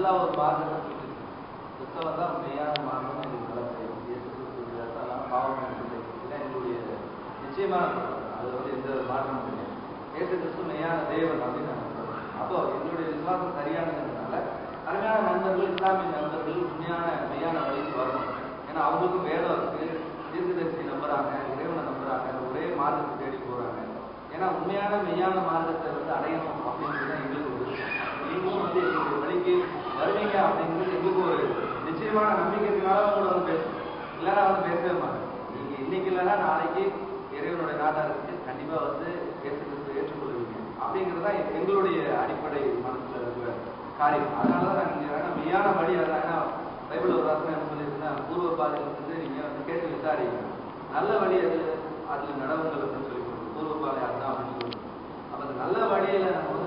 எல்லா ஒரு மார்க்கத்தை சொல்லிட்டு கிறிஸ்தவம் தான் மெய்யான மார்க்கம். எங்களுக்கு நல்லா தெரியும். இயேசு கிறிஸ்துவ பாவம் இதுதான் எங்களுடைய நிச்சயமான அது எந்த மாற்றமும் கிடையாது. இயேசு கிறிஸ்து மெய்யான தேவன் அப்படின்னு நாங்கள் சொல்றோம். அப்போ எங்களுடைய விசுவாசம் சரியானதுனால அருமையான நண்பர்கள், இஸ்லாமிய நண்பர்கள் உண்மையான மெய்யான வழிக்கு வரணும். ஏன்னா அவங்களுக்கும் வேதம் இருக்கு, தீர்க்கதரிசி நம்புறாங்க, இறைவனை நம்புறாங்க, ஒரே மார்க்கத்தை தேடி போறாங்க. ஏன்னா உண்மையான மெய்யான மார்க்கத்தை அடையணும் அப்படிங்கிறது தான் எங்களுக்கு ஒரு நீங்களும் எங்களுடைய வழிக்கு வருவீங்க அப்படிங்கிறது எங்களுக்கு ஒரு நிச்சயமான நம்பிக்கைனால கூட பேசணும். இல்லைன்னா பேசவே மாட்டேன். நீங்க இன்னைக்கு இல்லைன்னா நாளைக்கு இறைவனுடைய நாட்டாருக்கு கண்டிப்பா ஏற்றுக்கொள்வீங்க அப்படிங்கிறதா எங்களுடைய அடிப்படை மனசுல இருக்கிற காரியம். அதனாலதான் நீங்க வேணா மெய்யான வழி அதான் பைபிள் ஒரு வாசனை என்ன சொல்லியிருந்தா, பூர்வ பாதையிலிருந்து நீங்க கேட்டு விசாரிங்க, நல்ல வழி அதுல நடவுங்கள் அப்படின்னு சொல்லி பூர்வ பாதை அதுதான் அப்படின்னு சொல்லுவோம். அப்ப அந்த நல்ல வழியில நம்ம